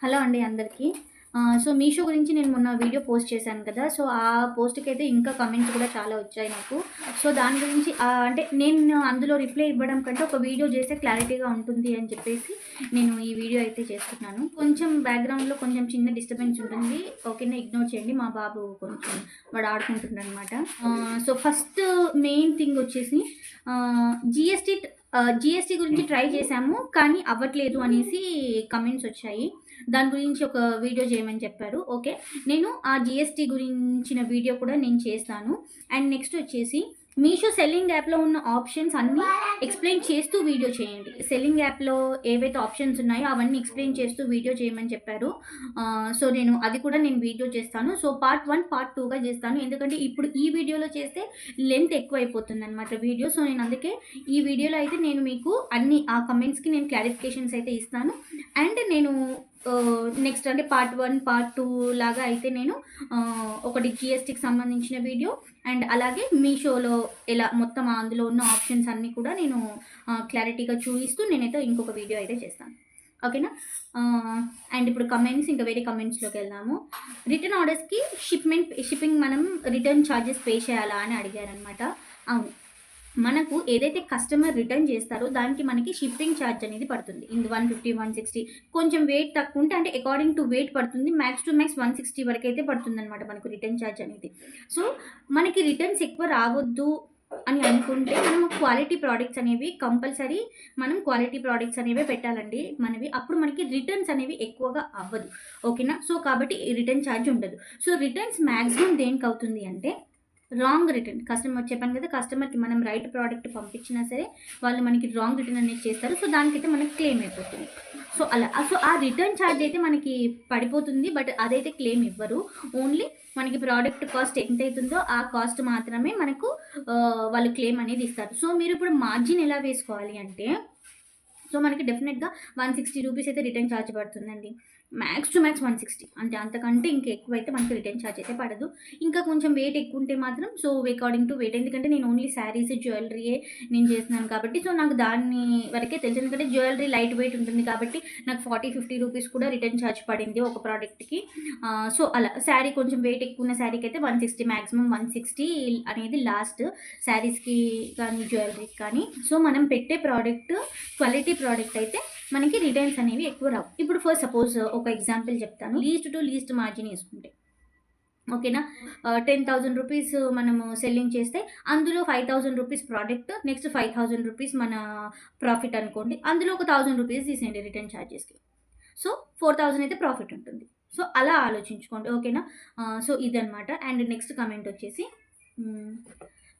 Hello అండి అందరికీ. So Meesho గురించి నేను మొన్న వీడియో పోస్ట్ చేశాను కదా! సో ఆ పోస్ట్‌కైతే ఇంకా కమెంట్స్ కూడా చాలా వచ్చాయి నాకు. సో దాని గురించి అంటే నేను అందులో రిప్లై ఇవ్వడం కంటే ఒక వీడియో చేస్తే క్లారిటీగా ఉంటుంది అని చెప్పేసి నేను ఈ వీడియో అయితే చేస్తున్నాను. కొంచెం బ్యాక్‌గ్రౌండ్‌లో కొంచెం చిన్న డిస్టర్బెన్స్ ఉంటుంది. ఓకేనా, ఇగ్నోర్ చేయండి. మా బాబు కొంచెం వాడు ఆడుకుంటున్నాడనమాట. సో ఫస్ట్ మెయిన్ థింగ్ వచ్చేసి జీఎస్టీ జీఎస్టీ గురించి ట్రై చేశాము. కానీ అవ్వట్లేదు అనేసి కమెంట్స్ వచ్చాయి. దాని గురించి ఒక వీడియో చేయమని చెప్పారు. ఓకే, నేను ఆ జీఎస్టీ గురించిన వీడియో కూడా నేను చేస్తాను. అండ్ నెక్స్ట్ వచ్చేసి మీషో సెల్లింగ్ యాప్లో ఉన్న ఆప్షన్స్ అన్నీ ఎక్స్ప్లెయిన్ చేస్తూ వీడియో చేయండి. సెల్లింగ్ యాప్లో ఏవైతే ఆప్షన్స్ ఉన్నాయో అవన్నీ ఎక్స్ప్లెయిన్ చేస్తూ వీడియో చేయమని చెప్పారు. సో నేను అది కూడా నేను వీడియో చేస్తాను. సో పార్ట్ 1 పార్ట్ 2గా చేస్తాను. ఎందుకంటే ఇప్పుడు ఈ వీడియోలో చేస్తే లెంత్ ఎక్కువ అయిపోతుంది అనమాట వీడియో. సో నేను అందుకే ఈ వీడియోలో అయితే నేను మీకు అన్ని ఆ కమెంట్స్కి నేను క్లారిఫికేషన్స్ అయితే ఇస్తాను. అండ్ నేను నెక్స్ట్ అంటే పార్ట్ 1 పార్ట్ 2 లాగా అయితే నేను ఒకటి జీఎస్టీకి సంబంధించిన వీడియో అండ్ అలాగే మీషోలో ఎలా మొత్తం అందులో ఉన్న ఆప్షన్స్ అన్నీ కూడా నేను క్లారిటీగా చూపిస్తూ నేనైతే ఇంకొక వీడియో అయితే చేస్తాను. ఓకేనా. అండ్ ఇప్పుడు కమెంట్స్, ఇంకా వేరే కమెంట్స్లోకి వెళ్దాము. రిటర్న్ ఆర్డర్స్కి షిప్పింగ్ మనం రిటర్న్ ఛార్జెస్ పే చేయాలా అని అడిగారనమాట. అవును, మనకు ఏదైతే కస్టమర్ రిటర్న్ చేస్తారో దానికి మనకి షిప్పింగ్ ఛార్జ్ అనేది పడుతుంది. ఇది 150, 160, కొంచెం వెయిట్ తక్కువ ఉంటే అంటే అకార్డింగ్ టు వెయిట్ పడుతుంది. మ్యాక్స్ టు మ్యాక్స్ 160 వరకు అయితే పడుతుంది అనమాట మనకు రిటర్న్ ఛార్జ్ అనేది. సో మనకి రిటర్న్స్ ఎక్కువ రావద్దు అని అనుకుంటే మనం క్వాలిటీ ప్రోడక్ట్స్ అనేవి కంపల్సరీ మనం క్వాలిటీ ప్రోడక్ట్స్ అనేవి పెట్టాలండి మనవి. అప్పుడు మనకి రిటర్న్స్ అనేవి ఎక్కువగా అవ్వదు. ఓకేనా. సో కాబట్టి రిటర్న్ ఛార్జ్ ఉండదు. సో రిటర్న్స్ మ్యాక్సిమం దేనికి అవుతుంది అంటే రాంగ్ రిటర్న్. కస్టమర్ చెప్పాను కదా, కస్టమర్కి మనం రైట్ ప్రోడక్ట్ పంపించినా సరే వాళ్ళు మనకి రాంగ్ రిటర్న్ అనేది చేస్తారు. సో దానికైతే మనకి క్లెయిమ్ అయిపోతుంది. సో అలా ఆ రిటర్న్ ఛార్జ్ అయితే మనకి పడిపోతుంది. బట్ అదైతే క్లెయిమ్ ఇవ్వరు. ఓన్లీ మనకి ప్రోడక్ట్ కాస్ట్ ఎంత అవుతుందో ఆ కాస్ట్ మాత్రమే మనకు వాళ్ళు క్లెయిమ్ అనేది ఇస్తారు. సో మీరు ఇప్పుడు మార్జిన్ ఎలా వేసుకోవాలి అంటే, సో మనకి డెఫినెట్గా 160 రూపీస్ అయితే రిటర్న్ ఛార్జ్ పడుతుందండి. మ్యాక్స్ టు మ్యాక్స్ 160, అంటే అంతకంటే ఇంకా ఎక్కువైతే మనకి రిటర్న్ ఛార్జ్ అయితే పడదు. ఇంకా కొంచెం వెయిట్ ఎక్కువ ఉంటే మాత్రం సో అకార్డింగ్ టు వెయిట్, ఎందుకంటే నేను ఓన్లీ శారీస్ జ్యువెలరీయే నేను చేస్తున్నాను కాబట్టి సో నాకు దాన్ని వరకే తెలుసు. ఎందుకంటే జ్యువెలరీ లైట్ వెయిట్ ఉంటుంది కాబట్టి నాకు 40-50 రూపీస్ కూడా రిటర్న్ ఛార్జ్ పడింది ఒక ప్రోడక్ట్కి. సో అలా శారీ కొంచెం వెయిట్ ఎక్కువ ఉన్న శారీకి అయితే 160, మ్యాక్సిమం 160 అనేది లాస్ట్, శారీస్కి కానీ జ్యువెలరీకి కానీ. సో మనం పెట్టే ప్రోడక్ట్ క్వాలిటీ ప్రోడక్ట్ అయితే మనకి రిటర్న్స్ అనేవి ఎక్కువ రావు. ఇప్పుడు ఫర్ సపోజ్ ఒక ఎగ్జాంపుల్ చెప్తాను. లీస్ట్ టు లీస్ట్ మార్జిన్ వేసుకుంటే, ఓకేనా, 10,000 రూపీస్ మనము సెల్లింగ్ చేస్తే అందులో 5,000 రూపీస్ ప్రోడక్ట్, నెక్స్ట్ 5,000 రూపీస్ మన ప్రాఫిట్ అనుకోండి. అందులో ఒక 1,000 రూపీస్ తీసేయండి రిటర్న్ ఛార్జెస్కి. సో 4,000 అయితే ప్రాఫిట్ ఉంటుంది. సో అలా ఆలోచించుకోండి. ఓకేనా. సో ఇదనమాట. అండ్ నెక్స్ట్ కమెంట్ వచ్చేసి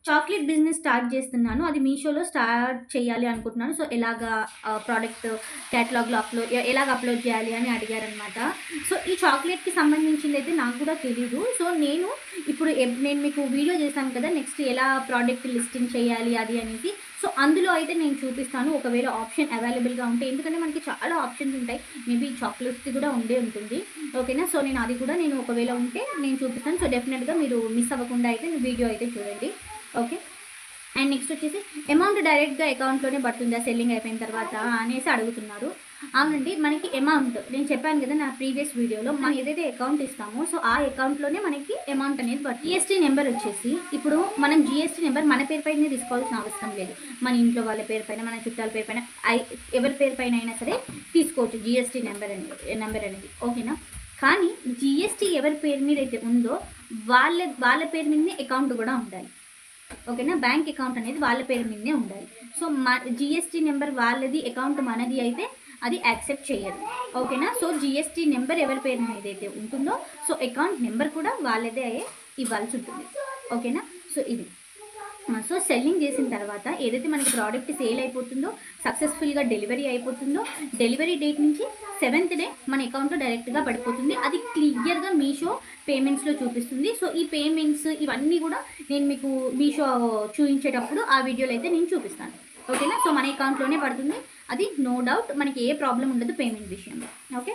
చాక్లెట్ బిజినెస్ స్టార్ట్ చేస్తున్నాను, అది మీషోలో స్టార్ట్ చేయాలి అనుకుంటున్నాను. సో ఎలాగా ప్రోడక్ట్ క్యాటలాగ్లో ఎలాగ అప్లోడ్ చేయాలి అని అడిగారనమాట. సో ఈ చాక్లెట్కి సంబంధించింది అయితే నాకు కూడా తెలీదు. సో నేను ఇప్పుడు నేను మీకు వీడియో చేశాను కదా, నెక్స్ట్ ఎలా ప్రోడక్ట్ లిస్టింగ్ చేయాలి అది అనేసి. సో అందులో అయితే నేను చూపిస్తాను, ఒకవేళ ఆప్షన్ అవైలబుల్గా ఉంటే. ఎందుకంటే మనకి చాలా ఆప్షన్స్ ఉంటాయి, మేబీ చాక్లెట్స్కి కూడా ఉండే ఉంటుంది. ఓకేనా. సో నేను అది కూడా నేను ఒకవేళ ఉంటే నేను చూపిస్తాను. సో డెఫినెట్గా మీరు మిస్ అవ్వకుండా అయితే వీడియో అయితే చూడండి. ఓకే. అండ్ నెక్స్ట్ వచ్చేసి అమౌంట్ డైరెక్ట్గా అకౌంట్లోనే పడుతుందా సెల్లింగ్ అయిపోయిన తర్వాత అనేసి అడుగుతున్నారు. అవునండి, మనకి అమౌంట్ నేను చెప్పాను కదా నా ప్రీవియస్ వీడియోలో, మనం ఏదైతే అకౌంట్ ఇస్తామో సో ఆ అకౌంట్లోనే మనకి అమౌంట్ అనేది పడుతుంది. జిఎస్టీ నెంబర్ వచ్చేసి ఇప్పుడు మనం జిఎస్టీ నెంబర్ మన పేరు పైన తీసుకోవాల్సిన అవసరం లేదు. మన ఇంట్లో వాళ్ళ పేరు పైన, మన చుట్టాల పేరు పైన, ఎవరి పేరు పైన అయినా సరే తీసుకోవచ్చు జిఎస్టీ నెంబర్ అనేది. ఓకేనా. కానీ జిఎస్టీ ఎవరి పేరు మీద అయితే ఉందో వాళ్ళ పేరు మీదనే అకౌంట్ కూడా ఉండాలి. ఓకేనా. బ్యాంక్ అకౌంట్ అనేది వాళ్ళ పేరు మీదనే ఉండాలి. సో జిఎస్టీ నెంబర్ వాళ్ళది, అకౌంట్ మనది అయితే అది యాక్సెప్ట్ చేయదు. ఓకేనా. సో జిఎస్టీ నెంబర్ ఎవరి పేరు మీద అయితే ఉంటుందో సో అకౌంట్ నెంబర్ కూడా వాళ్ళదే ఇవ్వాల్సి ఉంటుంది. ఓకేనా. సో ఇది. సో సెల్లింగ్ చేసిన తర్వాత ఏదైతే మనకి ప్రోడక్ట్ సేల్ అయిపోతుందో, సక్సెస్ఫుల్గా డెలివరీ అయిపోతుందో, డెలివరీ డేట్ నుంచి 7th డే మన అకౌంట్లో డైరెక్ట్గా పడిపోతుంది. అది క్లియర్గా మీషో పేమెంట్స్లో చూపిస్తుంది. సో ఈ పేమెంట్స్ ఇవన్నీ కూడా నేను మీకు మీషో చూపించేటప్పుడు ఆ వీడియోలో అయితే నేను చూపిస్తాను. ఓకేనా. సో మన అకౌంట్లోనే పడుతుంది, అది నో డౌట్. మనకి ఏ ప్రాబ్లం ఉండదు పేమెంట్ విషయంలో. ఓకే.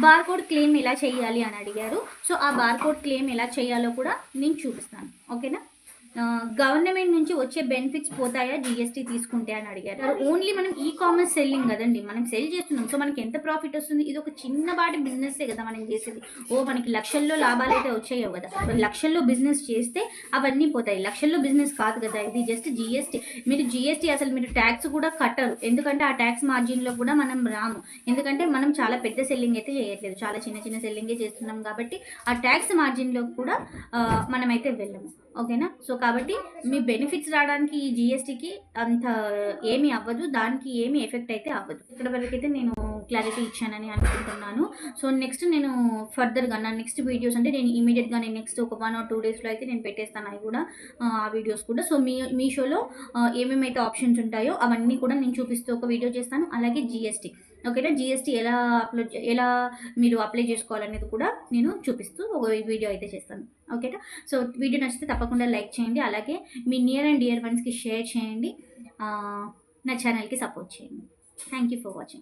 బార్కోడ్ క్లెయిమ్ ఎలా చేయాలి అని అడిగారు. సో ఆ బార్కోడ్ క్లెయిమ్ ఎలా చేయాలో కూడా నేను చూపిస్తాను. ఓకేనా. గవర్నమెంట్ నుంచి వచ్చే బెనిఫిట్స్ పోతాయా జీఎస్టీ తీసుకుంటే అని అడిగారు. ఓన్లీ మనం ఈ కామర్స్ సెల్లింగ్ కదండి, మనం సెల్ చేస్తున్నాం. సో మనకి ఎంత ప్రాఫిట్ వస్తుంది? ఇది ఒక చిన్నపాటి బిజినెస్సే కదా మనం చేసేది. మనకి లక్షల్లో లాభాలు అయితే వచ్చాయో కదా, లక్షల్లో బిజినెస్ చేస్తే అవన్నీ పోతాయి. లక్షల్లో బిజినెస్ కాదు కదా ఇది, జస్ట్ జీఎస్టీ. మీరు జీఎస్టీ అసలు మీరు ట్యాక్స్ కూడా కట్టరు, ఎందుకంటే ఆ ట్యాక్స్ మార్జిన్లో కూడా మనం రాము. ఎందుకంటే మనం చాలా పెద్ద సెల్లింగ్ అయితే చేయట్లేదు, చాలా చిన్న చిన్న సెల్లింగే చేస్తున్నాం కాబట్టి ఆ ట్యాక్స్ మార్జిన్లో కూడా మనమైతే వెళ్ళము. ఓకేనా? సో కాబట్టి మీ బెనిఫిట్స్ రావడానికి ఈ జీఎస్టీకి అంత ఏమీ అవ్వదు, దానికి ఏమీ ఎఫెక్ట్ అయితే అవ్వదు. ఇక్కడ వరకు అయితే నేను క్లారిటీ ఇచ్చానని అనుకుంటున్నాను. సో నెక్స్ట్ నేను ఫర్దర్గా నా నెక్స్ట్ వీడియోస్ అంటే నేను ఇమీడియట్గా నేను నెక్స్ట్ ఒక 1 or 2 డేస్లో అయితే నేను పెట్టేస్తాను అవి కూడా, ఆ వీడియోస్ కూడా. సో మీషోలో ఏమేమైతే ఆప్షన్స్ ఉంటాయో అవన్నీ కూడా నేను చూపిస్తూ ఒక వీడియో చేస్తాను. అలాగే జీఎస్టీ, ఓకేనా, జీఎస్టీ ఎలా మీరు అప్లై చేసుకోవాలనేది కూడా నేను చూపిస్తూ ఒక వీడియో అయితే చేస్తాను. ఓకేనా? సో వీడియో నచ్చితే తప్పకుండా లైక్ చేయండి, అలాగే మీ నియర్ అండ్ డియర్ వన్స్కి షేర్ చేయండి, నా ఛానల్కి సపోర్ట్ చేయండి. Thank you for watching.